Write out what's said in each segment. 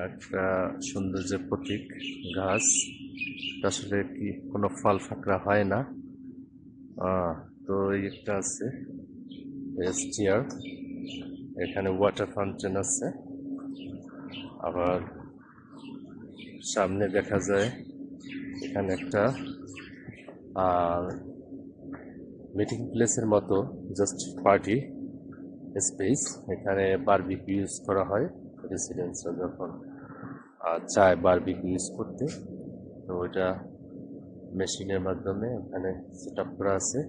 একটা সৌন্দর্যের প্রতীক গাছ। আসলে কি কোনো ফল ফাকরা হয় না। তো এই একটা আছে চেয়ার, এখানে ওয়াটার ফাউন্টেন আছে। আবার সামনে দেখা যায় এখানে একটা মিটিং প্লেসের মতো, জাস্ট পার্টি স্পেস। এখানে বারবিকিউ ইউজ করা হয় রেসিডেন্টসরা যখন চায় বারবিকিউ ইউজ করতে, তো ওইটা মেশিনের মাধ্যমে এখানে সেট আপ করা আছে,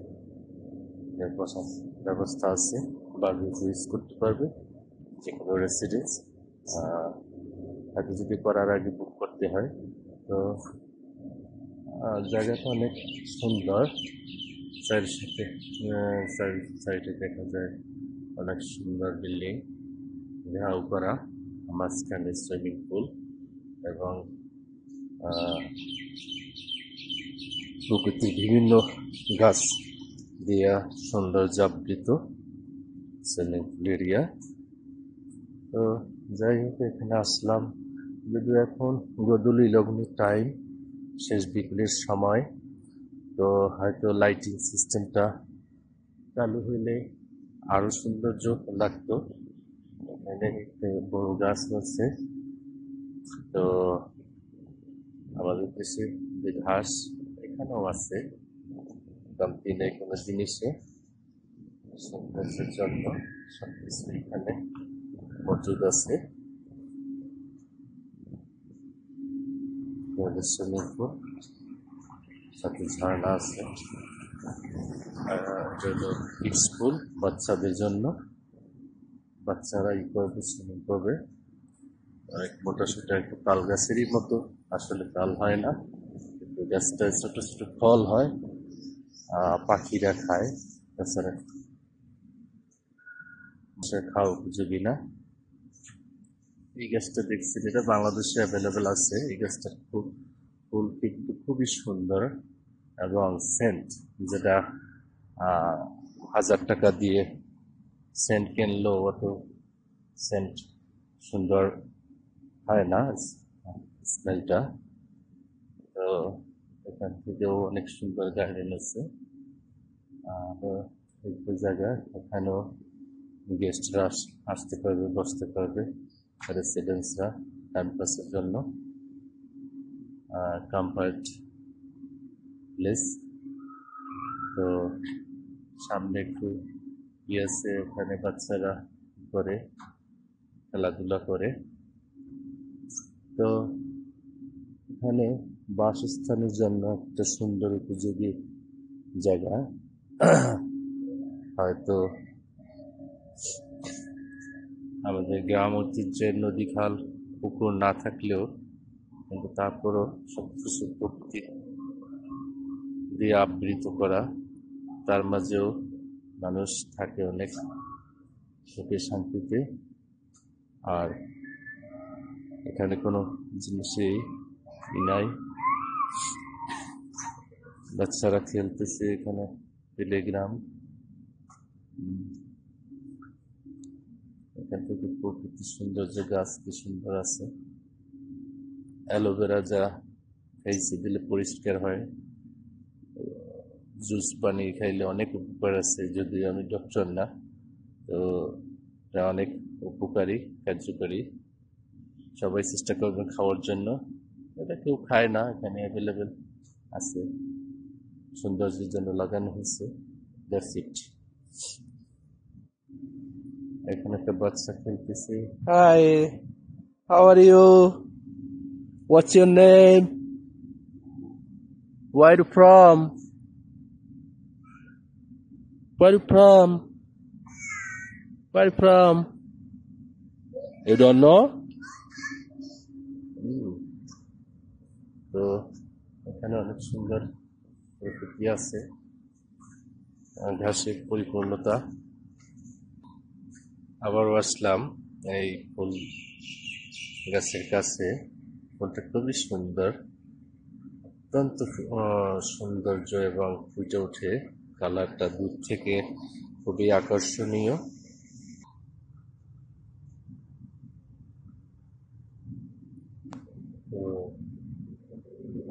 বসার ব্যবস্থা আছে, বারবিকিউ ইউজ করতে পারবে যে কোনো রেসিডেন্স। হয়তো যদি করার আগে বুক করতে হয়। তো জায়গাটা অনেক সুন্দর। সাইডে দেখা যায় অনেক সুন্দর বিল্ডিং, ঘেরাও করা, মাঝখানে সুইমিং পুল এবং প্রকৃতির বিভিন্ন গাছ দিয়া সৌন্দর্যাবৃত সুইমিং পুল এরিয়া। তো যাই হোক, এখানে আসলাম যদিও এখন গোধূলি লগ্ন টাইম, শেষ বিকেলের সময়। তো হয়তো লাইটিং সিস্টেমটা চালু হইলে আরো সৌন্দর্য লাগতো। এখানে বড় গাছ আছে। তো আমাদের দেশে যে ঘাস এখানেও আছে, কমতি নেই কোনো জিনিসে। সৌন্দর্যের জন্য সবকিছু এখানে মজুদ আছে। সুইমিং পুল, সাথে ঝর্ণা আছে। কিডস পুল বাচ্চাদের জন্য, বাচ্চারা ই করবে, সুইমিং করবে। অনেক মোটা সোটা একটু তাল গাছেরই মতো, আসলে তাল হয় না, কিন্তু গাছটা ছোট ছোট ফল হয়, পাখিরা খায়। তাছাড়া খাওয়া উপযোগী না। এই গাছটা দেখছি, যেটা বাংলাদেশে অ্যাভেলেবেল আছে। এই গাছটা ফুল কিন্তু খুবই সুন্দর এবং সেন্ট, যেটা 1000 টাকা দিয়ে সেন্ট কিনলেও অত সেন্ট সুন্দর হয় না স্মেলটা। তো এখান থেকেও অনেক সুন্দর গার্ডেন আছে। একটা জায়গা, এখানেও গেস্টরা আসতে পারবে, বসতে পারবে, রেসিডেন্টসরা টাইম পাসের জন্য। Comfort place. তো সামনে একটু আছে, ওখানে বাচ্চারা করে খেলাধুলা করে। তো এখানে বাসস্থানের জন্য একটা সুন্দর উপযোগী জায়গা। হয়তো আমাদের গ্রাম ঐতিহ্যের নদী, খাল, পুকুর না থাকলেও কিন্তু তারপরও সবকিছু প্রকৃতি দিয়ে আবৃত করা, তার মাঝেও মানুষ থাকে অনেক সুখে শান্তিতে। আর এখানে কোনো জিনিসই নাই, বাচ্চারা খেলতেছে এখানে, প্লেগ্রাউন্ড। এখান থেকে প্রকৃতির সৌন্দর্য, গাছ কি সুন্দর আছে। অ্যালোভেরা যা খাইছে দিলে পরিষ্কার হয়, জুস বানিয়ে খাইলে অনেক উপকার আছে, যদিও আমি ডক্টর না। তো এটা অনেক উপকারী, কার্যকরী। সবাই চেষ্টা করবেন খাওয়ার জন্য। এটা কেউ খায় না, এখানে অ্যাভেলেবেল আছে, সৌন্দর্যের জন্য লাগানো হয়েছে। That's it. এখানে একটা বাচ্চা খেলতেছে। Hi, how are you? What's your name? Where you from? Where you from? Where you from? You don't know? তো এখানে অনেক সুন্দর প্রকৃতি আছে, ঘাসের পরিপূর্ণতা। আবারও আসলাম এই ফুল গাছের কাছে। ফুলটা খুবই সুন্দর, অত্যন্ত সৌন্দর্য এবং ফুটে ওঠে। কালারটা দূর থেকে খুবই আকর্ষণীয়। তো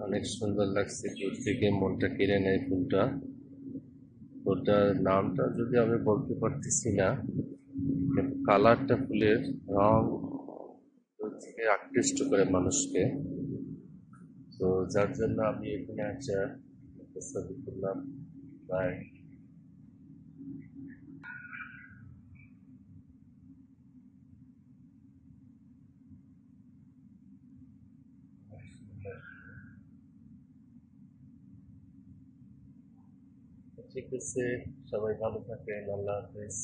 অনেক সুন্দর লাগছে, দূর থেকে মনটা কেড়ে নেয় ফুলটা। ফুলটার নামটা যদি আমি বলতে পারতেছি না, কিন্তু কালারটা, ফুলের রং দূর থেকে আকৃষ্ট করে মানুষকে। তো যার জন্য আমি এখানে একটা ছবি তুললাম। বাই। ঠিক আছে, সবাই ভালো থাকেন, আল্লাহ হাফেজ।